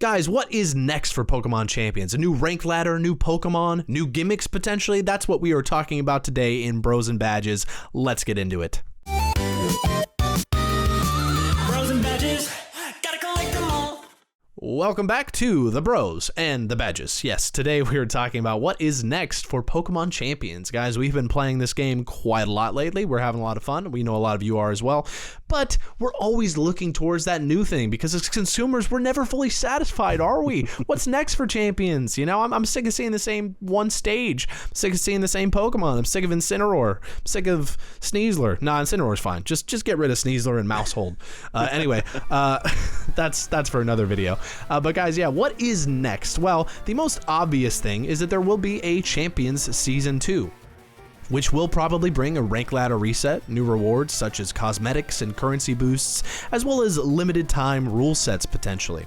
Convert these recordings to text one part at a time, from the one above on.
Guys, what is next for Pokemon Champions? A new rank ladder, new Pokemon, new gimmicks potentially? That's what we are talking about today in Bros and Badges. Let's get into it. Bros and Badges, gotta collect them all. Welcome back to the Bros and the Badges. Yes, today we are talking about what is next for Pokemon Champions. Guys, we've been playing this game quite a lot lately. We're having a lot of fun. We know a lot of you are as well. But we're always looking towards that new thing because as consumers, we're never fully satisfied, are we? What's next for Champions? You know, I'm sick of seeing the same one stage. I'm sick of seeing the same Pokemon. I'm sick of Incineroar. I'm sick of Sneasler. Nah, Incineroar's fine. Just get rid of Sneasler and Mousehold. Anyway, that's for another video. But guys, yeah, what is next? Well, the most obvious thing is that there will be a Champions Season 2. Which will probably bring a rank ladder reset, new rewards such as cosmetics and currency boosts, as well as limited time rule sets potentially.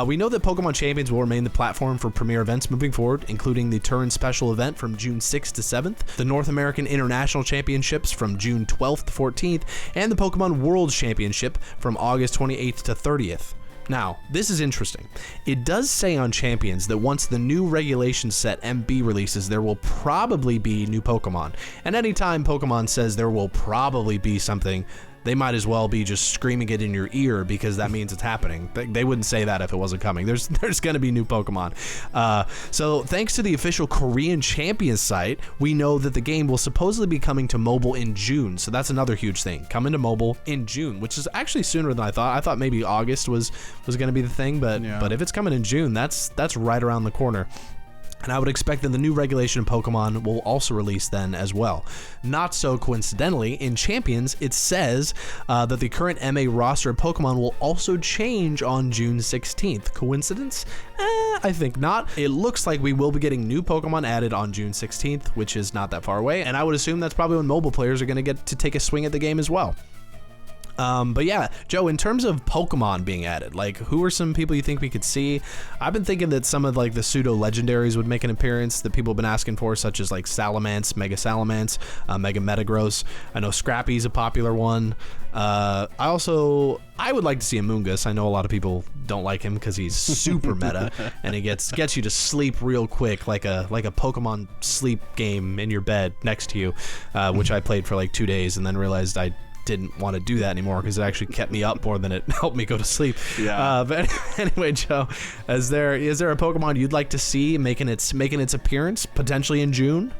We know that Pokemon Champions will remain the platform for premier events moving forward, including the Turin Special event from June 6th to 7th, the North American International Championships from June 12th to 14th, and the Pokemon World Championship from August 28th to 30th. Now, this is interesting. It does say on Champions that once the new regulation set MB releases, there will probably be new Pokemon. And anytime Pokemon says there will probably be something, they might as well be just screaming it in your ear because that means it's happening. They wouldn't say that if it wasn't coming. There's going to be new Pokemon. So thanks to the official Korean Champions site, we know that the game will supposedly be coming to mobile in June. So that's another huge thing. Coming to mobile in June, which is actually sooner than I thought. I thought maybe August was going to be the thing, but if it's coming in June, that's right around the corner. And I would expect that the new regulation in Pokemon will also release then as well. Not so coincidentally, in Champions, it says that the current MA roster of Pokemon will also change on June 16th. Coincidence? I think not. It looks like we will be getting new Pokemon added on June 16th, which is not that far away. And I would assume that's probably when mobile players are going to get to take a swing at the game as well. But yeah, Joe, in terms of Pokemon being added, like who are some people you think we could see? I've been thinking that some of like the pseudo legendaries would make an appearance that people have been asking for, such as like Salamence, Mega Metagross. I know Scrappy's a popular one. I would like to see Amoonguss. I know a lot of people don't like him because he's super meta and he gets you to sleep real quick, like a Pokemon sleep game in your bed next to you, which I played for like 2 days and then realized I didn't want to do that anymore because it actually kept me up more than it helped me go to sleep. Yeah. But anyway, Joe, is there a Pokemon you'd like to see making its appearance potentially in June?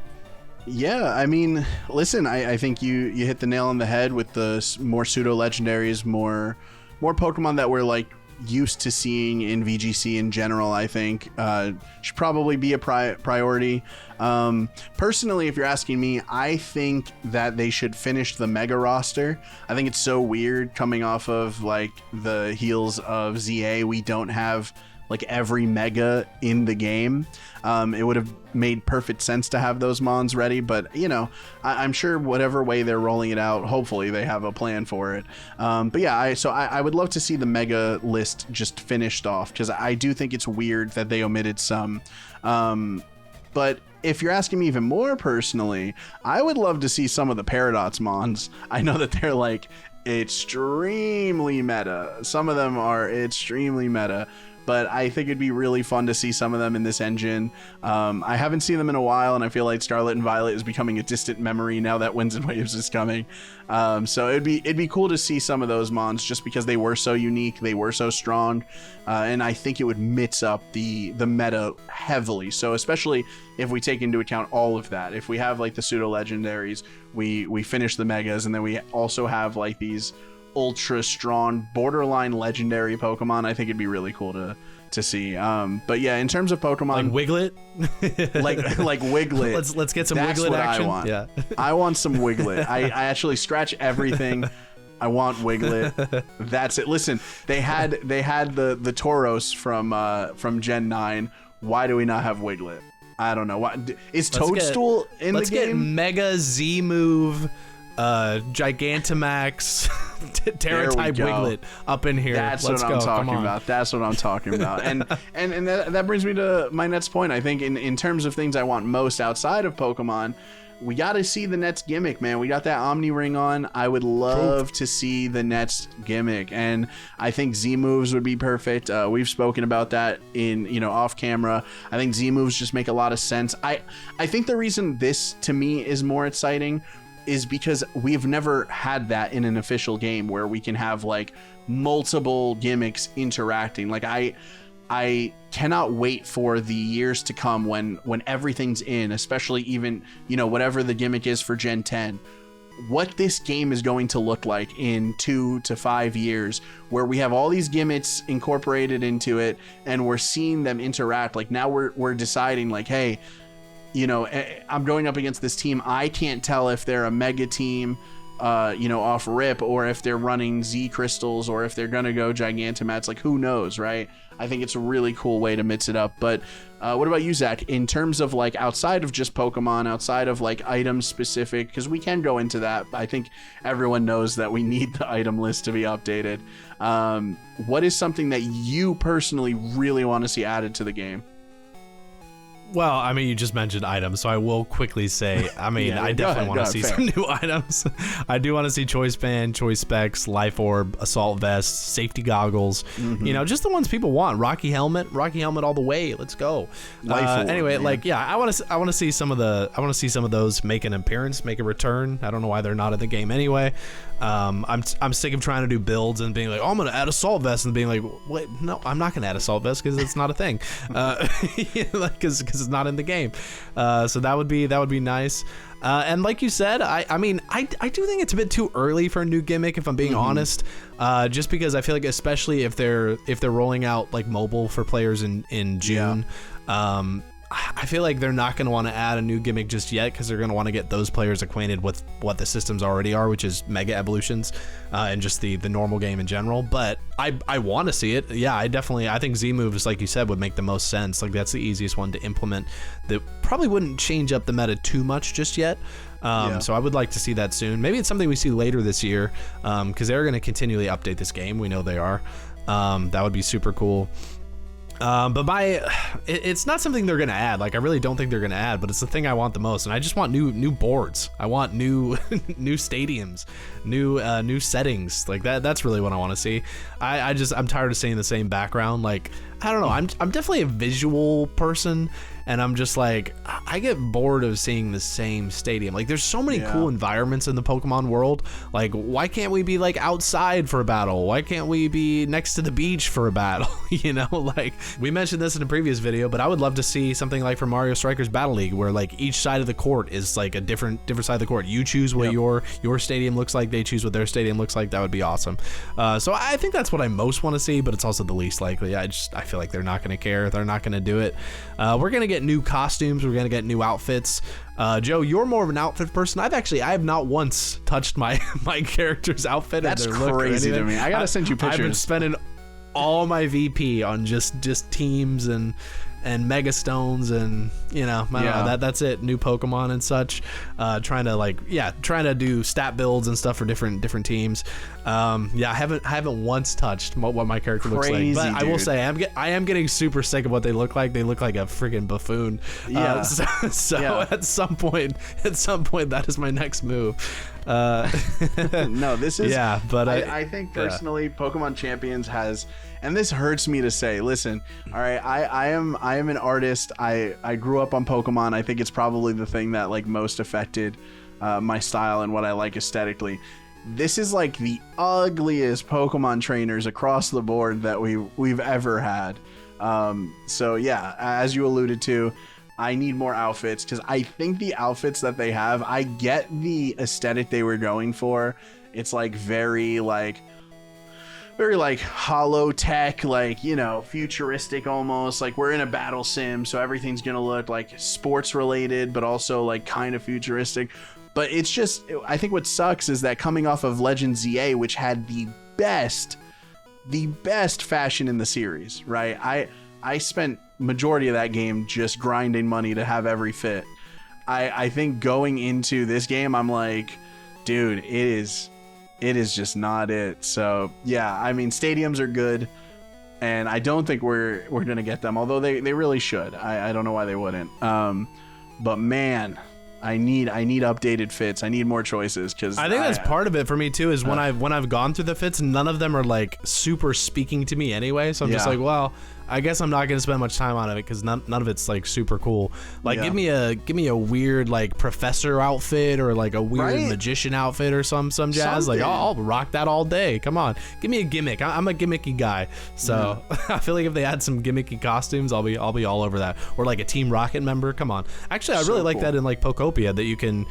Yeah, I mean, listen, I think you hit the nail on the head with the more pseudo legendaries, more Pokemon that we're like used to seeing in VGC in general. I think should probably be a priority. Personally, if you're asking me, I think that they should finish the Mega roster. I think it's so weird coming off of like the heels of ZA. We don't have like every Mega in the game. It would have made perfect sense to have those Mons ready, but you know, I'm sure whatever way they're rolling it out, hopefully they have a plan for it. But yeah, I would love to see the Mega list just finished off because I do think it's weird that they omitted some. But if you're asking me even more personally, I would love to see some of the Paradox Mons. I know that they're like extremely meta. Some of them are extremely meta, but I think it'd be really fun to see some of them in this engine. I haven't seen them in a while, and I feel like Scarlet and Violet is becoming a distant memory now that Winds and Waves is coming. So it'd be cool to see some of those Mons just because they were so unique, they were so strong, and I think it would mix up the meta heavily. So especially if we take into account all of that, if we have like the pseudo legendaries, we finish the Megas, and then we also have like these ultra strong borderline legendary Pokemon, I think it'd be really cool to see. But yeah, in terms of Pokemon, like Wiglet, like Wiglet, let's get some that's Wiglet what action. I want. Yeah, I want some Wiglet. I actually scratch everything. I want Wiglet. That's it. Listen, they had the Tauros from Gen 9. Why do we not have Wiglet? I don't know. Why is Toadstool in the game? Let's get Mega Z move, Gigantamax, Terra-type Wiglet up in here. That's what I'm talking about. That's what I'm talking about. And that brings me to my next point. I think in terms of things I want most outside of Pokemon, we got to see the Nets gimmick, man. We got that Omni ring on. I would love to see the Nets gimmick, and I think Z moves would be perfect. We've spoken about that in off camera. I think Z moves just make a lot of sense. I think the reason this to me is more exciting is because we've never had that in an official game where we can have like multiple gimmicks interacting. Like I cannot wait for the years to come when everything's in, especially even, whatever the gimmick is for Gen 10, what this game is going to look like in 2 to 5 years, where we have all these gimmicks incorporated into it and we're seeing them interact. Like now we're deciding like, hey, I'm going up against this team. I can't tell if they're a mega team, off rip, or if they're running Z crystals, or if they're going to go Gigantomats. Like, who knows, right? I think it's a really cool way to mix it up. But what about you, Zach? In terms of like outside of just Pokemon, outside of like item specific, because we can go into that. I think everyone knows that we need the item list to be updated. What is something that you personally really want to see added to the game? Well, I mean, you just mentioned items, so I will quickly say, I mean, I definitely want to see some new items. I do want to see Choice Band, Choice Specs, Life Orb, Assault Vest, Safety Goggles, just the ones people want. Rocky Helmet all the way. Let's go. Anyway, man. I want to see some of those make an appearance, make a return. I don't know why they're not in the game anyway. I'm sick of trying to do builds and being like, oh, I'm going to add Assault Vest, and being like, wait, no, I'm not going to add Assault Vest because it's not a thing. Because it's not in the game. So that would be nice. And like you said, I mean, I do think it's a bit too early for a new gimmick, if I'm being honest. Just because I feel like, especially if they're rolling out like mobile for players in June, I feel like they're not going to want to add a new gimmick just yet, because they're going to want to get those players acquainted with what the systems already are, which is Mega Evolutions, and just the normal game in general. But I want to see it. Yeah, I think Z moves, like you said, would make the most sense. Like that's the easiest one to implement. That probably wouldn't change up the meta too much just yet. So I would like to see that soon. Maybe it's something we see later this year, because they're going to continually update this game. We know they are. That would be super cool. But it's not something they're gonna add. Like I really don't think they're gonna add, but it's the thing I want the most. And I just want new boards. I want new new stadiums, new settings. Like that's really what I want to see. I'm tired of seeing the same background. Like I don't know. I'm definitely a visual person, and I'm just like, I get bored of seeing the same stadium. Like there's so many cool environments in the Pokemon world. Like why can't we be like outside for a battle? Why can't we be next to the beach for a battle? Like we mentioned this in a previous video, but I would love to see something like for Mario Strikers Battle League, where like each side of the court is like a different side of the court. You choose what your stadium looks like, they choose what their stadium looks like. That would be awesome. So I think that's what I most want to see, but it's also the least likely. I feel like they're not going to care. They're not going to do it. We're going to get new costumes. We're going to get new outfits. Joe, you're more of an outfit person. I have not once touched my character's outfit. That's or their look crazy to me. I got to send you pictures. I've been spending all my VP on just teams and Mega Stones and that's it. New Pokemon and such. Trying to do stat builds and stuff for different teams. I haven't once touched what my character looks like. But I will say I am getting super sick of what they look like. They look like a freaking buffoon. At some point that is my next move. No, this is but I think personally Pokemon Champions has, and this hurts me to say, listen, all right, I am an artist. I grew up on Pokemon. I think it's probably the thing that like most affected my style and what I like aesthetically. This is like the ugliest Pokemon trainers across the board that we've ever had. So yeah, as you alluded to, I need more outfits, because I think the outfits that they have, I get the aesthetic they were going for. It's like very like hollow tech, like, futuristic almost. Like we're in a battle sim, so everything's going to look like sports related, but also like kind of futuristic. But it's just, I think what sucks is that coming off of Legend ZA, which had the best fashion in the series, right? I spent majority of that game just grinding money to have every fit. I think going into this game, I'm like, dude, it is just not it. So yeah, I mean, stadiums are good, and I don't think we're gonna get them, although they really should. I don't know why they wouldn't. But man, I need updated fits. I need more choices because I think that's part of it for me too. Is when I've gone through the fits, none of them are like super speaking to me anyway. So I'm just like, well, I guess I'm not gonna spend much time on it because none of it's like super cool. Like give me a weird like professor outfit or like a weird magician outfit or some jazz. Like I'll rock that all day. Come on, give me a gimmick. I'm a gimmicky guy, so I feel like if they add some gimmicky costumes, I'll be all over that. Or like a Team Rocket member. Come on. Actually, I really like that in like Pokopia that you can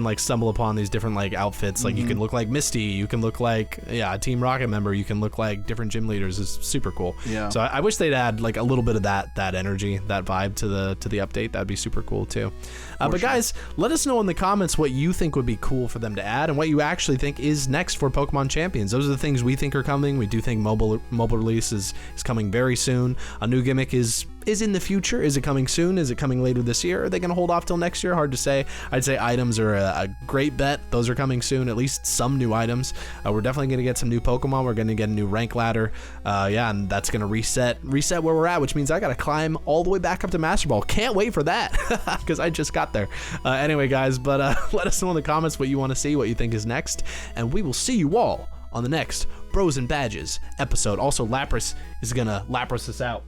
like stumble upon these different like outfits. Like you can look like Misty. You can look like a Team Rocket member. You can look like different gym leaders. It's super cool. Yeah. So I wish they'd add like a little bit of that energy, that vibe to the update. That'd be super cool too. But guys, let us know in the comments what you think would be cool for them to add and what you actually think is next for Pokemon Champions. Those are the things we think are coming. We do think mobile release is coming very soon. A new gimmick is in the future. Is it coming soon? Is it coming later this year? Are they going to hold off till next year? Hard to say. I'd say items are a great bet. Those are coming soon, at least some new items. We're definitely going to get some new Pokemon. We're going to get a new rank ladder. And that's going to reset where we're at, which means I got to climb all the way back up to Master Ball. Can't wait for that because I just got there. Anyway, guys, but let us know in the comments what you want to see, what you think is next, and we will see you all on the next Bros and Badges episode. Also, Lapras is going to Lapras us out.